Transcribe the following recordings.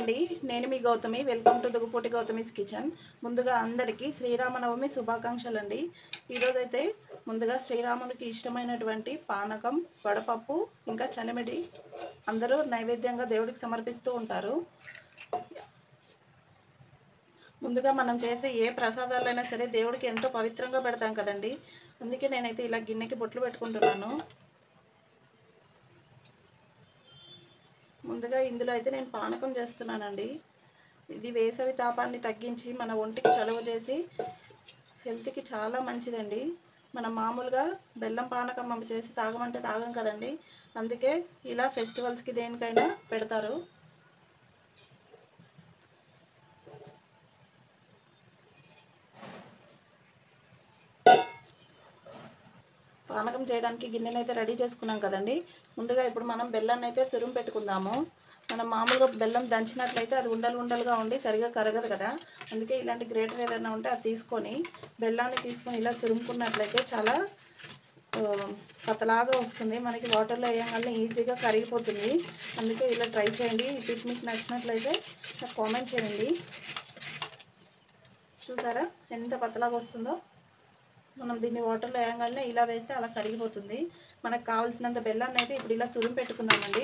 అండి, నేను మీ Gautami. Welcome to Dugupoti Gautami's kitchen. ముందుగా అందరికీ శ్రీరామనవమి శుభాకాంక్షలు అండి. ఈరోజైతే ముందుగా శ్రీరామునికి ఇష్టమైనటువంటి పానకం, వడపప్పు, ఇంకా చనిమిడి అందరూ నైవేద్యంగా దేవుడికి సమర్పిస్తూ ఉంటారు. ముందుగా మనం చేసే ఏ ప్రసాదాలైనా సరే దేవుడికి ఎంతో పవిత్రంగా పెడతాం కదండి. అందుకే నేనైతే ఇలా గిన్నెకి బొట్లు పెట్టుకుంటున్నాను. ముందుగా ఇందులో అయితే నేను పానకం చేస్తున్నానండి. ఇది వేసవి తాపాన్ని తగ్గించి మన ఒంటికి చలువ చేసి హెల్త్కి చాలా మంచిదండి. మనం మామూలుగా బెల్లం పానకం చేసి తాగమంటే తాగం కదండి. అందుకే ఇలా ఫెస్టివల్స్కి దేనికైనా పెడతారు. పానకం చేయడానికి గిన్నెని అయితే రెడీ చేసుకున్నాం కదండి. ముందుగా ఇప్పుడు మనం బెల్లాన్ని అయితే తురుము పెట్టుకుందాము. మనం మామూలుగా బెల్లం దంచినట్లయితే అది ఉండలు ఉండలుగా ఉండి సరిగా కరగదు కదా. అందుకే ఇలాంటి గ్రేటర్ ఏదైనా ఉంటే అది తీసుకొని బెల్లాన్ని తీసుకొని ఇలా తురుముకున్నట్లయితే చాలా పతలాగా వస్తుంది. మనకి వాటర్లో వేయగానే ఈజీగా కరిగిపోతుంది. అందుకే ఇలా ట్రై చేయండి. ఈ టిప్ మీకు నచ్చినట్లయితే నాకు కామెంట్ చేయండి. చూసారా ఎంత పతలాగా వస్తుందో. మనం దీన్ని వాటర్లో వేయగానే ఇలా వేస్తే అలా కరిగిపోతుంది. మనకు కావాల్సినంత బెల్లాన్ని అయితే ఇప్పుడు ఇలా తురుము పెట్టుకుందామండి.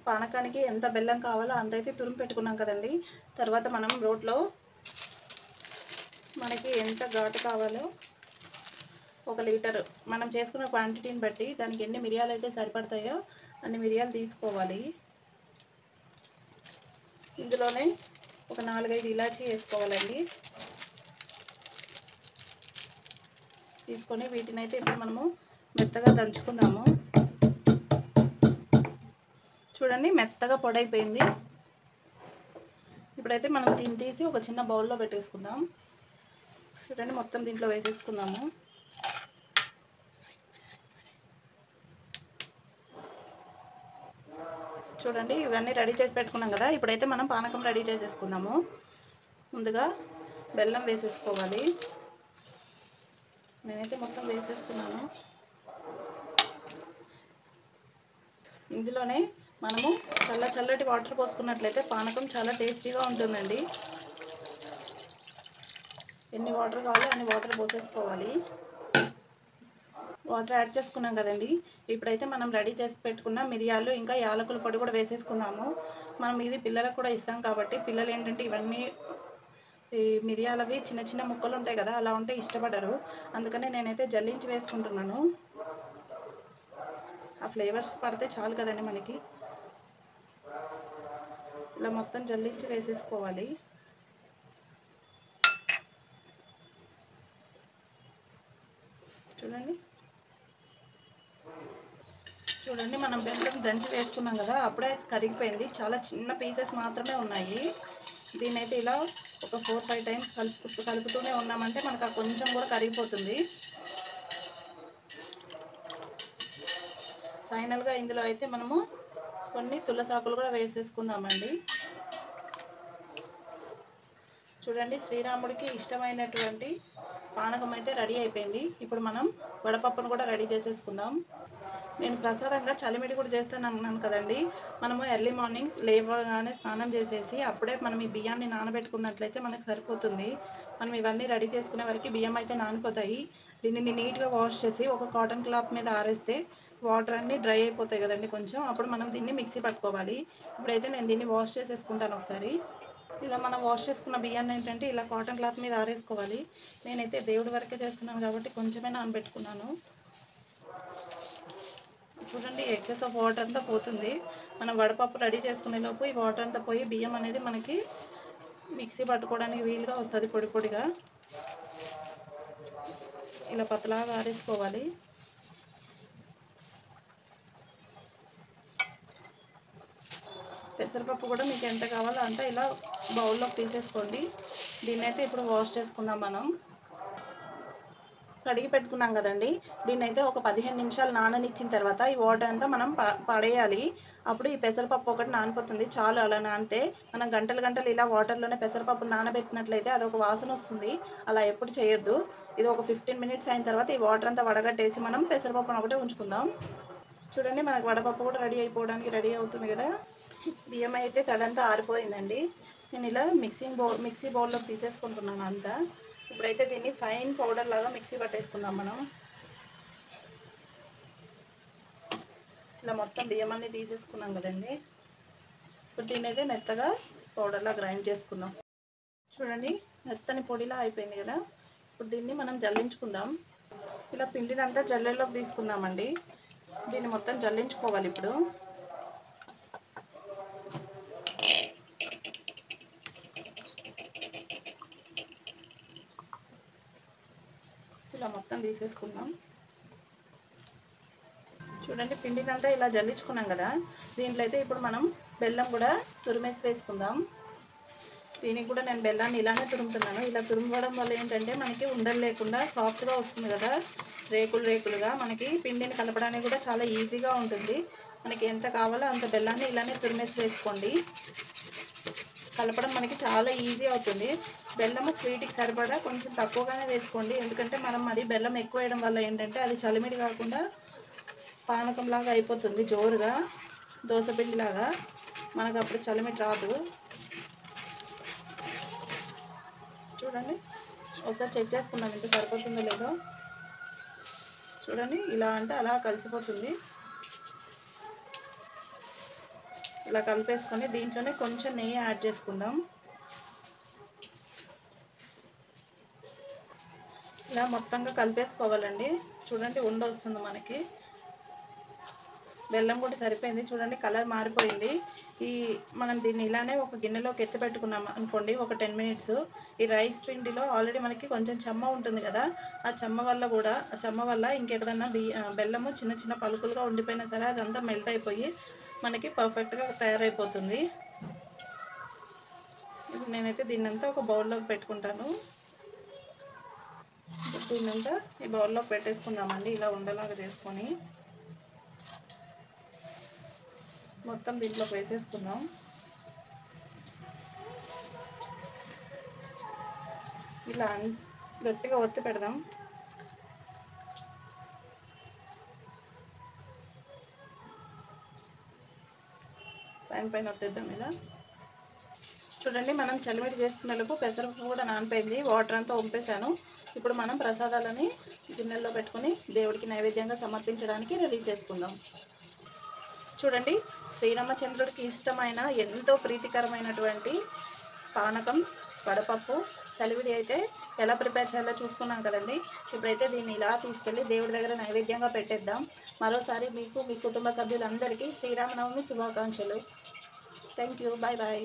పానకానికి ఎంత బెల్లం కావాలో అంతైతే తురుము పెట్టుకున్నాం కదండి. తర్వాత మనం రోట్లో మనకి ఎంత ఘాటు కావాలో 1 లీటర్ మనం చేసుకున్న క్వాంటిటీని బట్టి దానికి ఎన్ని మిరియాలు అయితే సరిపడతాయో అన్ని మిరియాలు తీసుకోవాలి. ఇందులోనే ఒక 4-5 ఇలాచీ వేసుకోవాలండి. తీసుకొని వీటిని అయితే ఇప్పుడు మనము మెత్తగా దంచుకుందాము. చూడండి మెత్తగా పొడైపోయింది. ఇప్పుడైతే మనం దీన్ని తీసి ఒక చిన్న బౌల్లో పెట్టేసుకుందాం. చూడండి మొత్తం దీంట్లో వేసేసుకుందాము. చూడండి ఇవన్నీ రెడీ చేసి పెట్టుకున్నాం కదా. ఇప్పుడైతే మనం పానకం రెడీ చేసేసుకుందాము. ముందుగా బెల్లం వేసేసుకోవాలి. నేనైతే మొత్తం వేసేస్తున్నాను. ఇందులోనే మనము చల్లటి వాటర్ పోసుకున్నట్లయితే పానకం చాలా టేస్టీగా ఉంటుందండి. ఎన్ని వాటర్ కావాలో అన్ని వాటర్ పోసేసుకోవాలి. వాటర్ యాడ్ చేసుకున్నాం కదండి. ఇప్పుడైతే మనం రెడీ చేసి పెట్టుకున్న మిరియాలు ఇంకా యాలకుల పొడి కూడా వేసేసుకుందాము. మనం ఇది పిల్లలకు కూడా ఇస్తాం కాబట్టి పిల్లలు ఏంటంటే ఇవన్నీ ఈ మిరియాలవి చిన్న చిన్న ముక్కలు ఉంటాయి కదా, అలా ఉంటే ఇష్టపడరు. అందుకనే నేనైతే జల్లించి వేసుకుంటున్నాను. ఆ ఫ్లేవర్స్ పడితే చాలు కదండి మనకి. ఇలా మొత్తం జల్లించి వేసేసుకోవాలి. చూడండి మనం బెల్లం దంచి వేసుకున్నాం కదా, అప్పుడే కరిగిపోయింది. చాలా చిన్న పీసెస్ మాత్రమే ఉన్నాయి. దీన్ని అయితే ఇలా ఒక 4-5 టైమ్స్ కలుపుతూనే ఉన్నామంటే మనకు కొంచెం కూడా కరిగిపోతుంది. ఫైనల్గా ఇందులో అయితే మనము కొన్ని తులసాకులు కూడా వేసేసుకుందామండి. చూడండి శ్రీరాముడికి ఇష్టమైనటువంటి పానకం అయితే రెడీ అయిపోయింది. ఇప్పుడు మనం వడపప్పును కూడా రెడీ చేసేసుకుందాం. నేను ప్రసాదంగా చలిమిడి కూడా చేస్తాను అన్నాను కదండి. మనము ఎర్లీ మార్నింగ్ లేవగానే స్నానం చేసేసి అప్పుడే మనం ఈ బియ్యాన్ని నానబెట్టుకున్నట్లయితే మనకు సరిపోతుంది. మనం ఇవన్నీ రెడీ చేసుకునే వరకు బియ్యం అయితే నానిపోతాయి. దీనిని నీట్గా వాష్ చేసి ఒక కాటన్ క్లాత్ మీద ఆరేస్తే వాటర్ అన్నీ డ్రై అయిపోతాయి కదండి కొంచెం. అప్పుడు మనం దీన్ని మిక్సీ పట్టుకోవాలి. ఇప్పుడైతే నేను దీన్ని వాష్ చేసేసుకుంటాను ఒకసారి. ఇలా మనం వాష్ చేసుకున్న బియ్యాన్ని ఏంటంటే ఇలా కాటన్ క్లాత్ మీద ఆరేసుకోవాలి. నేనైతే దేవుడి వరకే చేస్తున్నాను కాబట్టి కొంచెమే నానబెట్టుకున్నాను. చూడండి ఎక్సెస్ ఆఫ్ వాటర్ అంతా పోతుంది. మనం వడపప్పు రెడీ చేసుకునే లోపు ఈ వాటర్ అంతా పోయి బియ్యం అనేది మనకి మిక్సీ పట్టుకోవడానికి వీలుగా వస్తుంది పొడి పొడిగా. ఇలా పతలాగా ఆరేసుకోవాలి. పెసరపప్పు కూడా మీకు ఎంత కావాలో అంత ఇలా బౌల్లోకి తీసేసుకోండి. దీన్నైతే ఇప్పుడు వాష్ చేసుకుందాం మనం. కడిగి పెట్టుకున్నాం కదండి, దీన్ని అయితే ఒక 15 నిమిషాలు నాననిచ్చిన తర్వాత ఈ వాటర్ అంతా మనం పడేయాలి. అప్పుడు ఈ పెసరపప్పు ఒకటి నానిపోతుంది చాలు. అలా నానితే మనం గంటలు గంటలు ఇలా వాటర్లోనే పెసరపప్పు నానబెట్టినట్లయితే అదొక వాసన వస్తుంది. అలా ఎప్పుడు చేయొద్దు. ఇది ఒక 15 మినిట్స్ అయిన తర్వాత ఈ వాటర్ అంతా వడగట్టేసి మనం పెసరపప్పును ఒకటే ఉంచుకుందాం. చూడండి, మనకు వడపప్పు కూడా రెడీ అయిపోవడానికి రెడీ అవుతుంది కదా. బియ్యం అయితే తడంతా ఆరిపోయిందండి. నేను ఇలా మిక్సీ బౌల్లోకి తీసేసుకుంటున్నాను అంతా. ఇప్పుడైతే దీన్ని ఫైన్ పౌడర్ లాగా మిక్సీ పట్టేసుకుందాం మనం. ఇలా మొత్తం బియ్యం అన్నీ తీసేసుకున్నాం కదండి. ఇప్పుడు దీన్ని అయితే మెత్తగా పౌడర్లా గ్రైండ్ చేసుకుందాం. చూడండి, మెత్తని పొడిలా అయిపోయింది కదా. ఇప్పుడు దీన్ని మనం జల్లించుకుందాం. ఇలా పిండినంతా జల్లెల్లోకి తీసుకుందామండి. దీన్ని మొత్తం జల్లించుకోవాలి ఇప్పుడు. ఇలా మొత్తం తీసేసుకుందాం. చూడండి, పిండినంతా ఇలా జల్లించుకున్నాం కదా. దీంట్లో అయితే ఇప్పుడు మనం బెల్లం కూడా తురిమేసి వేసుకుందాం. దీనికి కూడా నేను బెల్లాన్ని ఇలానే తురుముతున్నాను. ఇలా తురుమడం వల్ల ఏంటంటే మనకి ఉండలు లేకుండా సాఫ్ట్గా వస్తుంది కదా, రేకులుగా. మనకి పిండిని కలపడానికి కూడా చాలా ఈజీగా ఉంటుంది. మనకి ఎంత కావాలో అంత బెల్లాన్ని ఇలానే తురిమేసి వేసుకోండి. కలపడం మనకి చాలా ఈజీ అవుతుంది. బెల్లము స్వీట్కి సరిపడా కొంచెం తక్కువగానే వేసుకోండి. ఎందుకంటే మనం మరి బెల్లం ఎక్కువ వేయడం వల్ల ఏంటంటే అది చలిమిడి కాకుండా పానకంలాగా అయిపోతుంది, జోరుగా దోసపిండిలాగా. మనకు అప్పుడు చలిమిడి రాదు. చూడండి, ఒకసారి చెక్ చేసుకుందాం ఇంత సరిపోతుందో లేదో. చూడండి, ఇలా అంటే అలా కలిసిపోతుంది. ఇలా కలిపేసుకొని దీంట్లోనే కొంచెం నెయ్యి యాడ్ చేసుకుందాం. ఇలా మొత్తంగా కలిపేసుకోవాలండి. చూడండి, ఉండ వస్తుంది మనకి. బెల్లం కూడా సరిపోయింది. చూడండి, కలర్ మారిపోయింది. మనం దీన్ని ఇలానే ఒక గిన్నెలోకి ఎత్తి పెట్టుకున్నాం అనుకోండి ఒక 10 మినిట్స్. ఈ రైస్ పిండిలో ఆల్రెడీ మనకి కొంచెం చెమ్మ ఉంటుంది కదా, ఆ చెమ్మ వల్ల ఇంకెక్కడన్నా బెల్లము చిన్న చిన్న పలుకులుగా ఉండిపోయినా సరే అదంతా మెల్ట్ అయిపోయి మనకి పర్ఫెక్ట్గా తయారైపోతుంది. ఇప్పుడు నేనైతే దీన్నంతా ఒక బౌల్లోకి పెట్టుకుంటాను. దీన్నంతా ఈ బౌల్లోకి పెట్టేసుకుందామండి. ఇలా ఉండలాగా చేసుకొని మొత్తం దీంట్లోకి వేసేసుకుందాం. ఇలా గట్టిగా ఒత్తి పెడదాం. పైన ఒత్తేద్దాం ఇలా. చూడండి, మనం చలిమిడి చేసుకునేందుకు పెసరపప్పు కూడా నానిపోయింది. వాటర్ అంతా వంపేశాను. ఇప్పుడు మనం ప్రసాదాలని గిన్నెల్లో పెట్టుకొని దేవుడికి నైవేద్యంగా సమర్పించడానికి రెడీ చేసుకుందాం. చూడండి, శ్రీరామచంద్రుడికి ఇష్టమైన ఎంతో ప్రీతికరమైనటువంటి పానకం వడపప్పు చలివిడి అయితే ఎలా ప్రిపేర్ చేయాలో చూసుకున్నాం కదండి. ఇప్పుడైతే దీన్ని ఇలా తీసుకెళ్ళి దేవుడి దగ్గర నైవేద్యంగా పెట్టేద్దాం. మరోసారి మీకు మీ కుటుంబ సభ్యులందరికీ శ్రీరామనవమి శుభాకాంక్షలు. Thank you. Bye bye.